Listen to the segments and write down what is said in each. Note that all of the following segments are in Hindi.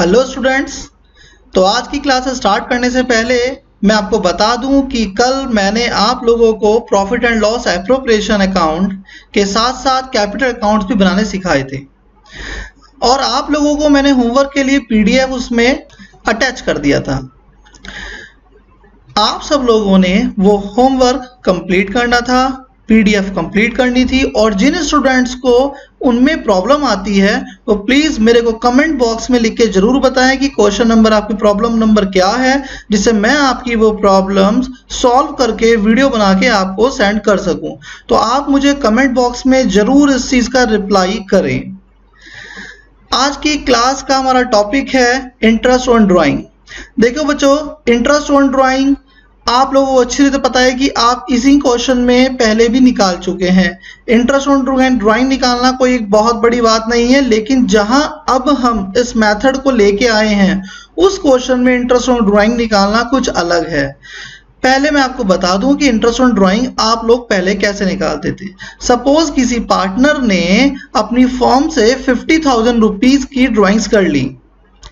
Hello students. तो आज की क्लास स्टार्ट करने से पहले मैं आपको बता दूं कि कल मैंने आप लोगों को profit and loss appropriation account के साथ साथ कैपिटल अकाउंट्स भी बनाने सिखाए थे और आप लोगों को मैंने होमवर्क के लिए पीडीएफ उसमें अटैच कर दिया था। आप सब लोगों ने वो होमवर्क कंप्लीट करना था, पीडीएफ कंप्लीट करनी थी और जिन स्टूडेंट्स को उनमें प्रॉब्लम आती है तो प्लीज़ मेरे को कमेंट बॉक्स में लिख के ज़रूर बताएं कि क्वेश्चन नंबर, आपकी प्रॉब्लम नंबर क्या है, जिससे मैं आपकी वो प्रॉब्लम्स सॉल्व करके वीडियो बना के आपको सेंड कर सकूं। तो आप मुझे कमेंट बॉक्स में ज़रूर इस चीज़ का रिप्लाई करें। आज की क्लास का हमारा टॉपिक है इंटरेस्ट ऑन ड्राइंग। देखो बच्चों, इंटरेस्ट ऑन ड्राइंग आप लोगों को अच्छी तरह पता है कि आप इसी क्वेश्चन में पहले भी निकाल चुके हैं। इंटरेस्ट ऑन ड्राइंग निकालना कोई एक बहुत बड़ी बात नहीं है, लेकिन जहां अब हम इस मेथड को लेके आए हैं उस क्वेश्चन में इंटरेस्ट ऑन ड्राइंग निकालना कुछ अलग है। पहले मैं आपको बता दूं कि इंटरेस्ट ऑन ड्राइंग आप लोग पहले कैसे निकालते थे। सपोज किसी पार्टनर ने अपनी फर्म से 50,000 रुपीज की ड्राइंग्स कर ली,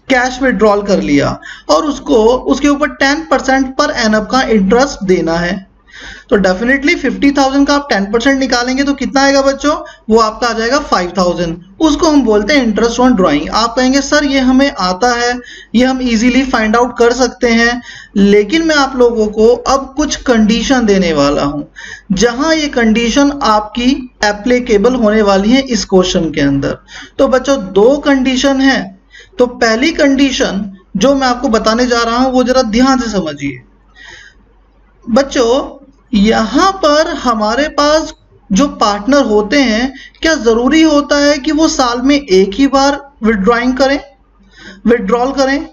कैश विड्रॉल कर लिया और उसको उसके ऊपर 10% पर एनम का इंटरेस्ट देना है। तो डेफिनेटली 50,000 का आप 10% निकालेंगे तो कितना आएगा बच्चों? वो आपका आ जाएगा 5,000। उसको हम बोलते हैं इंटरेस्ट ऑन ड्राइंग। आप कहेंगे सर ये हमें आता है, ये हम इजीली फाइंड आउट कर सकते हैं, लेकिन मैं आप लोगों को अब कुछ कंडीशन देने वाला हूं जहां ये कंडीशन आपकी एप्लीकेबल होने वाली है इस क्वेश्चन के अंदर। तो बच्चों दो कंडीशन है। तो पहली कंडीशन जो मैं आपको बताने जा रहा हूं वो जरा ध्यान से समझिए। बच्चों यहां पर हमारे पास जो पार्टनर होते हैं, क्या जरूरी होता है कि वो साल में एक ही बार विड्रॉल करें?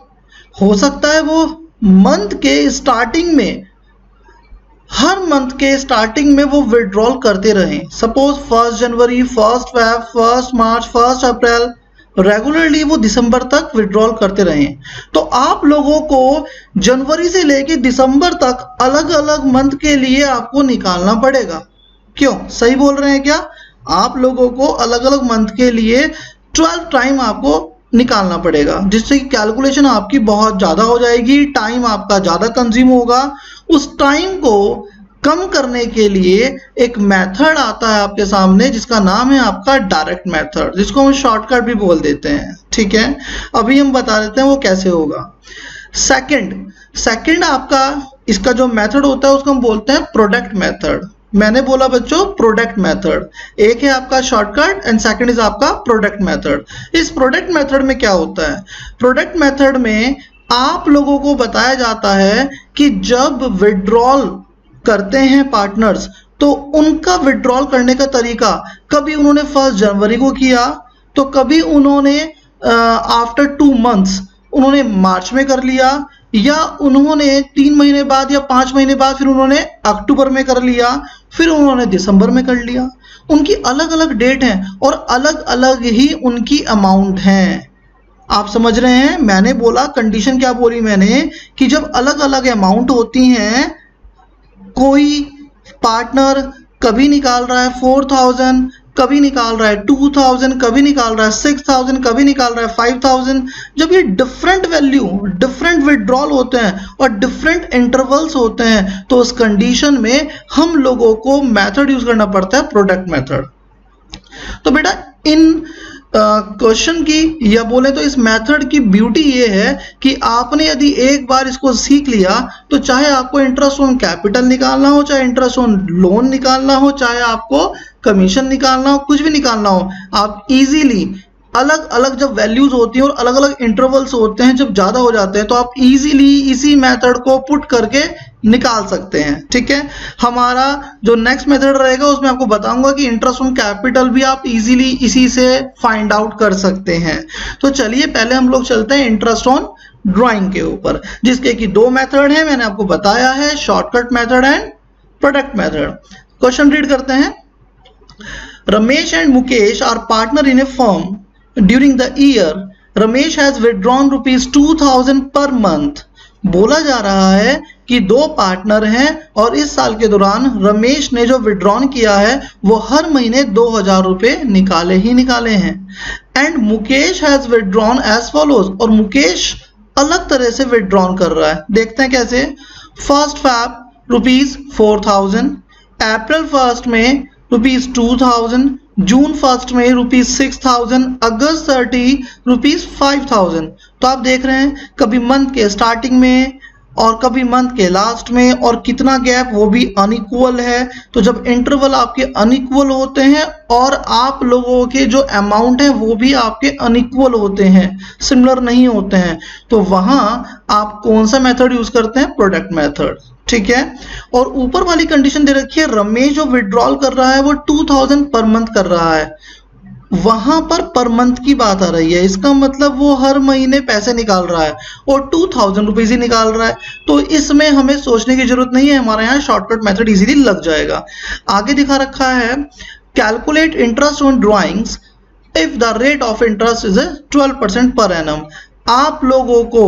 हो सकता है वो मंथ के स्टार्टिंग में, हर मंथ के स्टार्टिंग में वो विड्रॉल करते रहें। सपोज 1 जनवरी, 1 फेब, 1 मार्च, 1 अप्रैल, रेगुलरली वो दिसंबर तक विड्रॉल करते रहें। तो आप लोगों को जनवरी से लेके दिसंबर तक अलग अलग मंथ के लिए आपको निकालना पड़ेगा। क्यों? सही बोल रहे हैं क्या? आप लोगों को अलग अलग मंथ के लिए 12 टाइम आपको निकालना पड़ेगा, जिससे कि कैलकुलेशन आपकी बहुत ज़्यादा हो जाएगी, टाइम आपका ज़्यादा कंज्यूम होगा। उस टाइम को कम करने के लिए एक मेथड आता है आपके सामने जिसका नाम है आपका डायरेक्ट मेथड, जिसको हम शॉर्टकट भी बोल देते हैं। ठीक है, अभी हम बता देते हैं वो कैसे होगा। सेकंड आपका इसका जो मेथड होता है उसको हम बोलते हैं प्रोडक्ट मेथड। मैंने बोला बच्चों प्रोडक्ट मेथड, एक है आपका शॉर्टकट एंड सेकंड इज आपका प्रोडक्ट मेथड। इस प्रोडक्ट मेथड में क्या होता है? प्रोडक्ट मेथड में आप लोगों को बताया जाता है कि जब विड्रॉल करते हैं पार्टनर्स तो उनका विड्रॉल करने का तरीका, कभी उन्होंने 1 जनवरी को किया तो कभी उन्होंने आफ्टर 2 मंथ्स उन्होंने मार्च में कर लिया, या उन्होंने 3 महीने बाद या 5 महीने बाद फिर उन्होंने अक्टूबर में कर लिया, फिर उन्होंने दिसंबर में कर लिया। उनकी अलग अलग डेट हैं और अलग अलग ही उनकी अमाउंट हैं। आप समझ रहे हैं? मैंने बोला कंडीशन क्या बोली मैंने कि जब अलग अलग अमाउंट होती हैं, कोई पार्टनर कभी निकाल रहा है 4,000, कभी निकाल रहा है 2,000, कभी निकाल रहा है 6,000, कभी निकाल रहा है 5,000। जब ये डिफरेंट वैल्यू, डिफरेंट विड्रॉल होते हैं और डिफरेंट इंटरवल्स होते हैं तो उस कंडीशन में हम लोगों को मेथड यूज करना पड़ता है प्रोडक्ट मेथड। तो बेटा इन क्वेश्चन की या बोले तो इस मेथड की ब्यूटी ये है कि आपने यदि एक बार इसको सीख लिया तो चाहे आपको इंटरेस्ट ऑन कैपिटल निकालना हो, चाहे इंटरेस्ट ऑन लोन निकालना हो, चाहे आपको कमीशन निकालना हो, कुछ भी निकालना हो, आप इजीली अलग अलग जब वैल्यूज होती हैं और अलग अलग इंटरवल्स होते हैं, जब ज़्यादा हो जाते हैं तो आप इजीली इसी मेथड को पुट करके निकाल सकते हैं। ठीक है, हमारा जो नेक्स्ट मेथड रहेगा उसमें आपको बताऊंगा कि इंटरेस्ट ऑन कैपिटल भी आप इजीली इसी से फाइंड आउट कर सकते हैं। तो चलिए पहले हम लोग चलते हैं इंटरेस्ट ऑन ड्राइंग के ऊपर, जिसके कि 2 मेथड है, मैंने आपको बताया है, shortcut method and product method. Question read करते हैं। Ramesh and Mukesh are partner in a firm. During the year Ramesh has withdrawn ₹2,000 per month. बोला जा रहा है कि दो पार्टनर हैं और इस साल के दौरान रमेश ने जो विड्रॉन किया है वो हर महीने 2000 रुपए निकाले ही निकाले हैं। And Mukesh has withdrawn as follows, और मुकेश अलग तरह से विड्रॉन कर रहा है। देखते हैं कैसे। फर्स्ट फैब ₹4000, अप्रैल 1 में ₹2000, जून 1 में ₹6000, अगस्त 30 ₹5000। तो आप देख रहे हैं कभी मंथ के स्टार्टिंग में और कभी मंथ के लास्ट में, और कितना गैप, वो भी अनइक्वल है। तो जब इंटरवल आपके अनइक्वल होते हैं और आप लोगों के जो अमाउंट है वो भी आपके अनइक्वल होते हैं, सिमिलर नहीं होते हैं, तो वहां आप कौन सा मेथड यूज करते हैं? Product method. ठीक है। और ऊपर वाली कंडीशन दे रखी है, रमेश जो विड्रॉल कर रहा है वो 2000 पर मंथ कर रहा है, वहां पर मंथ की बात आ रही है, इसका मतलब वो हर महीने पैसे निकाल रहा है और 2000 रुपीज ही निकाल रहा है। तो इसमें हमें सोचने की जरूरत नहीं है, हमारे यहाँ शॉर्टकट मेथड इजीली लग जाएगा। आगे दिखा रखा है, calculate interest on drawings if the rate of interest is 12% per annum. आप लोगों को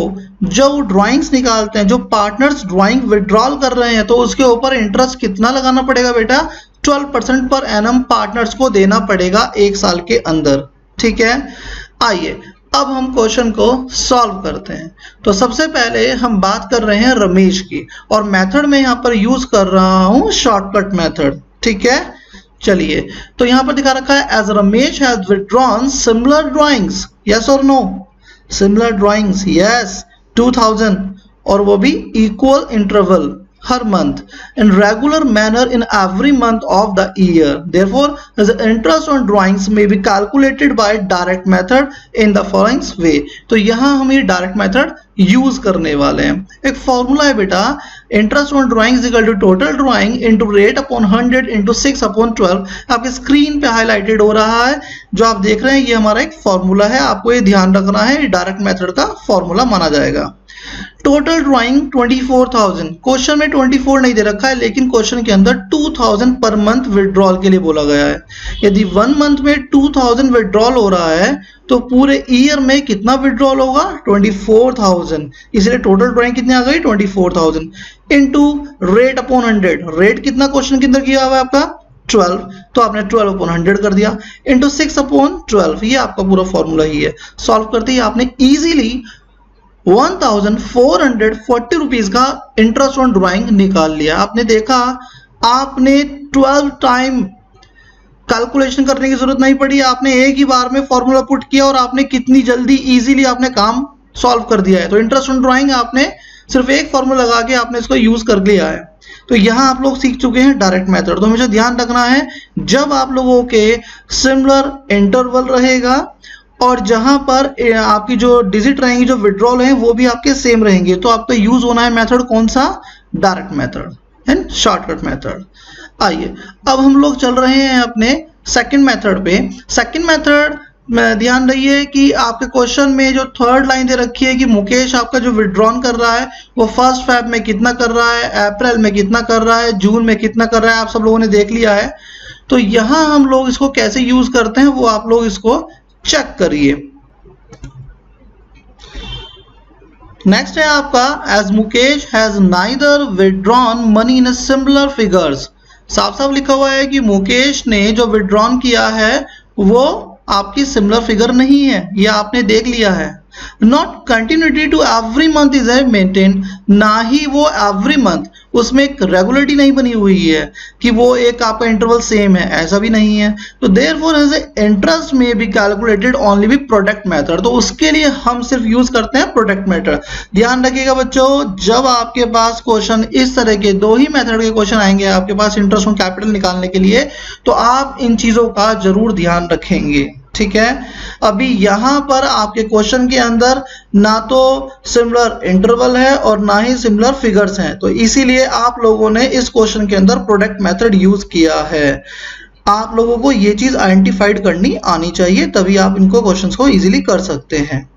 जो ड्राइंग्स निकालते हैं, जो पार्टनर्स ड्राइंग विड्रॉल कर रहे हैं, तो उसके ऊपर इंटरेस्ट कितना लगाना पड़ेगा बेटा? 12% पर एनम पार्टनर्स को देना पड़ेगा 1 साल के अंदर। ठीक है। आइए अब हम क्वेश्चन को सॉल्व करते हैं। तो सबसे पहले हम बात कर रहे हैं रमेश की, और मेथड में यहाँ पर यूज कर रहा हूं शॉर्टकट मेथड। ठीक है। चलिए, तो यहाँ पर दिखा रखा है, as Ramesh has withdrawn similar drawings, yes और नो? सिमिलर ड्राइंग्स, यस, 2000, और वो भी इक्वल इंटरवल हर month in regular manner in every month of the year. Therefore, the interest on drawings may be calculated by direct method in the following way. तो यहाँ हम ये direct method यूज करने वाले हैं। एक फॉर्मूला है बेटा, interest on drawing equal to total drawing into rate upon 100 into 6/12। आपके स्क्रीन पे हाईलाइटेड हो रहा है, जो आप देख रहे हैं ये हमारा एक फॉर्मूला है, आपको ये ध्यान रखना है, डायरेक्ट मेथड का फॉर्मूला माना जाएगा। टोटल ड्राइंग 24,000, क्वेश्चन में 24 नहीं दे रखा है, लेकिन क्वेश्चन के अंदर 2000 पर मंथ विड्रॉल के लिए बोला गया है। यदि 1 मंथ में 2000 विड्रॉल हो रहा है तो पूरे ईयर में कितना विड्रॉल होगा? 24,000। इसलिए टोटल ड्राइंग कितनी आ गई? 24,000 इनटू रेट अपॉन 100। रेट कितना क्वेश्चन के अंदर किया हुआ है आपका? 12, तो आपने 12/100 कर दिया, इंटू 6/12। ये आपका पूरा फॉर्मूला ही है। सॉल्व करते ही आपने इजीली 1440 रुपीज का इंटरेस्ट ऑन ड्राइंग निकाल लिया। आपने देखा, आपने 12 टाइम कैलकुलेशन करने की जरूरत नहीं पड़ी, आपने एक ही बार में फॉर्मूला पुट किया और आपने कितनी जल्दी इजीली आपने काम सॉल्व कर दिया है। तो इंटरेस्ट ऑन ड्राइंग आपने सिर्फ एक फॉर्मूला लगा के आपने इसको यूज कर लिया है। तो यहां आप लोग सीख चुके हैं डायरेक्ट मेथड। तो हमेशा ध्यान रखना है, जब आप लोगों के सिमिलर इंटरवल रहेगा और जहां पर आपकी जो डिजिट रहेंगी, जो विड्रॉल हैं, वो भी आपके सेम रहेंगे, तो आपका यूज होना है मेथड कौन सा? Direct method and shortcut method. आइए अब हम लोग चल रहे हैं अपने सेकंड मेथड पे। सेकंड मेथड में ध्यान रहिए कि आपके क्वेश्चन में जो थर्ड लाइन दे रखी है कि मुकेश आपका जो विड्रॉन कर रहा है वो फर्स्ट फैब में कितना कर रहा है, अप्रैल में कितना कर रहा है, जून में कितना कर रहा है, आप सब लोगों ने देख लिया है। तो यहां हम लोग इसको कैसे यूज करते हैं वो आप लोग इसको चेक करिए। नेक्स्ट है आपका, as Mukesh has neither withdrawn money in similar figures. साफ साफ लिखा हुआ है कि मुकेश ने जो विड्रॉन किया है वो आपकी सिमिलर फिगर नहीं है, ये आपने देख लिया है। Not continuity to every month is maintain, ना ही वो एवरी मंथ उसमें एक रेगुलरिटी नहीं बनी हुई है कि वो एक आपका इंटरवल सेम है, ऐसा भी नहीं है। तो देयरफॉर एज इंटरेस्ट में be calculated only with product method, तो उसके लिए हम सिर्फ यूज करते हैं प्रोडक्ट मेथड। ध्यान रखिएगा बच्चों, जब आपके पास क्वेश्चन इस तरह के दो ही मेथड के क्वेश्चन आएंगे आपके पास इंटरेस्ट ऑन कैपिटल निकालने के लिए, तो आप इन चीजों का जरूर ध्यान रखेंगे। ठीक है। अभी यहां पर आपके क्वेश्चन के अंदर ना तो सिमिलर इंटरवल है और ना ही सिमिलर फिगर्स हैं, तो इसीलिए आप लोगों ने इस क्वेश्चन के अंदर प्रोडक्ट मेथड यूज किया है। आप लोगों को ये चीज आइडेंटिफाइड करनी आनी चाहिए, तभी आप इनको क्वेश्चंस को इजीली कर सकते हैं।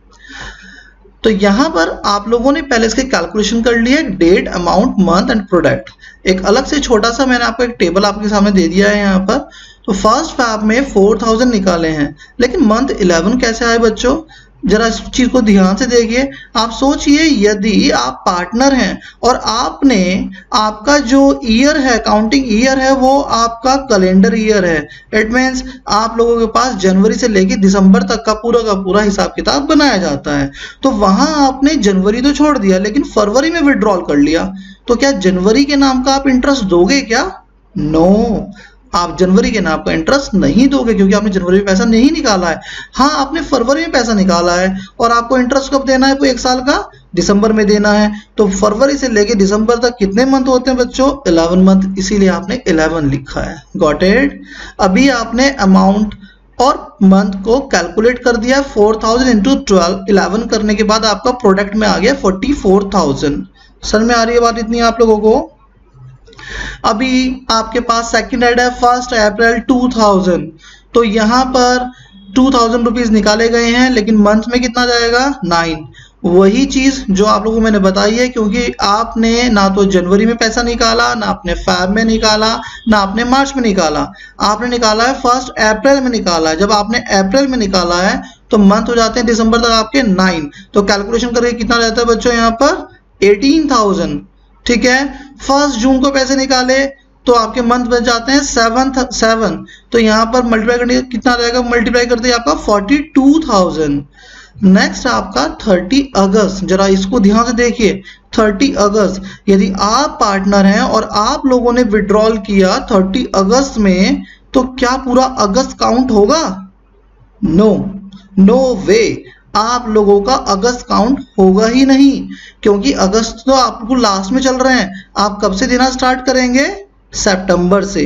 तो यहां पर आप लोगों ने पहले इसके कैलकुलेशन कर लिए, date, amount, month and product. एक अलग से छोटा सा मैंने आपको एक टेबल आपके सामने दे दिया है यहाँ पर। तो फर्स्ट फैब में 4000 निकाले हैं, लेकिन मंथ 11 कैसे आए बच्चों? जरा इस चीज को ध्यान से देखिए। आप सोचिए यदि आप पार्टनर हैं और आपने आपका जो ईयर है, काउंटिंग ईयर है, वो आपका कैलेंडर ईयर है। इट मीन्स आप लोगों के पास जनवरी से लेकर दिसंबर तक का पूरा हिसाब किताब बनाया जाता है। तो वहां आपने जनवरी तो छोड़ दिया लेकिन फरवरी में विड्रॉल कर लिया, तो क्या जनवरी के नाम का आप इंटरेस्ट दोगे क्या? नो, आप जनवरी के नाम का इंटरेस्ट नहीं दोगे क्योंकि आपने जनवरी में पैसा नहीं निकाला है। हाँ, आपने फरवरी में पैसा निकाला है और आपको इंटरेस्ट कब देना है? वो 1 साल का दिसंबर में देना है। तो फरवरी से लेके दिसंबर तक कितने मंथ होते हैं बच्चों? 11 मंथ, इसीलिए आपने 11 लिखा है। Got it? अभी आपने अमाउंट और मंथ को कैलकुलेट कर दिया। 4000 इंटू 11 करने के बाद आपका प्रोडक्ट में आ गया 44,000। समझ में आ रही है बात इतनी आप लोगों को? अभी आपके पास सेकंड हेड है 1 अप्रैल 2000, तो यहां पर 2000 रुपीज निकाले गए हैं लेकिन मंथ में कितना जाएगा? 9। वही चीज जो आप लोगों को मैंने बताई है, क्योंकि आपने ना तो जनवरी में पैसा निकाला, ना आपने फेब में निकाला, ना आपने मार्च में निकाला, आपने निकाला है 1 अप्रैल में निकाला है। जब आपने अप्रैल में निकाला है तो मंथ हो जाते हैं दिसंबर तक आपके 9, तो कैलकुलेशन करके कितना रहता है बच्चों यहाँ पर? 18,000। ठीक है। 1 जून को पैसे निकाले तो आपके मंथ बच जाते हैं 7, तो यहाँ पर मल्टीप्लाई करने कितना रहेगा? मल्टीप्लाई करते हैं आपका 42,000। नेक्स्ट आपका 30 अगस्त, जरा इसको ध्यान से देखिए। 30 अगस्त, यदि आप पार्टनर हैं और आप लोगों ने विड्रॉल किया 30 अगस्त में, तो क्या पूरा अगस्त काउंट होगा? नो, नो वे, आप लोगों का अगस्त काउंट होगा ही नहीं, क्योंकि अगस्त तो आपको लास्ट में चल रहे हैं। आप कब से देना स्टार्ट करेंगे? सितंबर से।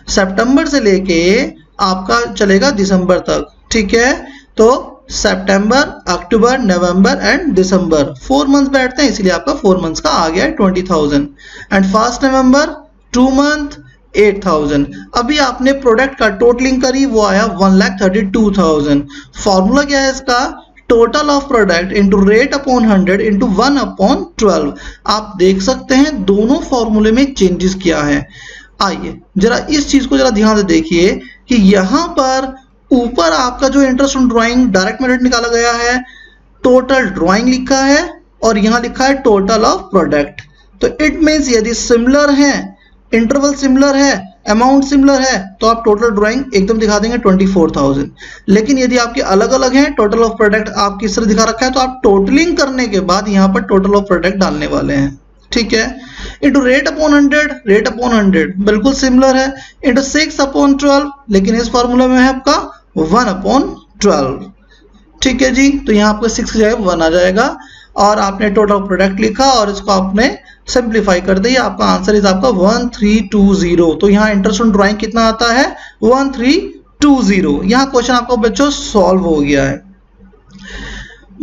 सितंबर से लेके आपका चलेगा दिसंबर तक। ठीक है, तो सितंबर, अक्टूबर, नवंबर एंड दिसंबर, 4 मंथ्स बैठते हैं, इसलिए आपका 4 मंथ्स का आ गया 20,000। And 1 November 2 month 8,000। अभी आपने प्रोडक्ट का टोटलिंग करी, वो आया 1,32,000। फॉर्मूला क्या है इसका? Total of product into rate upon 100 into 1/12। आप देख सकते हैं दोनों फॉर्मूले में चेंजेस किया है। आइए जरा इस चीज को जरा ध्यान से देखिए कि यहां पर ऊपर आपका जो interest on drawing direct method निकाला गया है, टोटल ड्राइंग लिखा है और यहां लिखा है टोटल ऑफ प्रोडक्ट। तो इट मीन्स यदि सिमिलर है, इंटरवल सिमिलर है, अमाउंट सिमिलर है, तो आप टोटल ड्राइंग एकदम दिखा देंगे 24,000। लेकिन यदि आपके अलग अलग हैं, टोटल ऑफ प्रोडक्ट आप किस तरह दिखा रखा है, तो आप टोटलिंग करने के बाद यहाँ पर टोटल ऑफ प्रोडक्ट डालने वाले हैं। ठीक है। Into rate upon 100, rate upon 100 बिल्कुल सिमिलर है। इंटू 6/12, लेकिन इस फॉर्मूला में है आपका 1/12। ठीक है जी, तो यहाँ आपका 6 की जगह 1 आ जाएगा और आपने टोटल प्रोडक्ट लिखा और इसको आपने सिंप्लीफाई कर दिया। आपका आंसर इज आपका 1320। तो यहाँ इंटरेस्ट ऑन ड्राइंग कितना आता है? 1320। यहाँ क्वेश्चन आपका बच्चों सॉल्व हो गया है।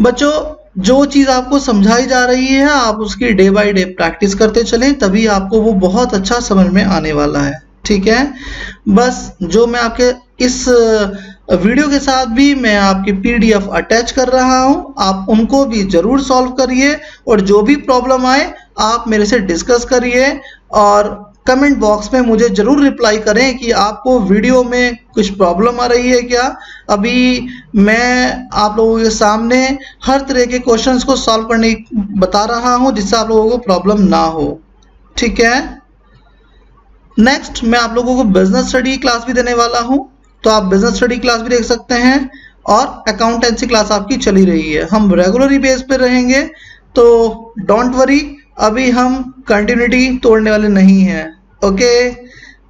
बच्चों जो चीज आपको समझाई जा रही है आप उसकी डे बाय डे प्रैक्टिस करते चलें, तभी आपको वो बहुत अच्छा समझ में आने वाला है। ठीक है। बस जो मैं आपके इस वीडियो के साथ भी मैं आपकी PDF अटैच कर रहा हूं, आप उनको भी जरूर सॉल्व करिए और जो भी प्रॉब्लम आए आप मेरे से डिस्कस करिए और कमेंट बॉक्स में मुझे जरूर रिप्लाई करें कि आपको वीडियो में कुछ प्रॉब्लम आ रही है क्या। अभी मैं आप लोगों के सामने हर तरह के क्वेश्चंस को सॉल्व करने बता रहा हूं जिससे आप लोगों को प्रॉब्लम ना हो। ठीक है। नेक्स्ट मैं आप लोगों को बिजनेस स्टडी क्लास भी देने वाला हूं, तो आप बिजनेस स्टडी क्लास भी देख सकते हैं और अकाउंटेंसी क्लास आपकी चली रही है। हम रेगुलरली बेस पे रहेंगे, तो डोंट वरी, अभी हम कंटिन्यूटी तोड़ने वाले नहीं हैं। Okay,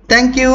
thank you.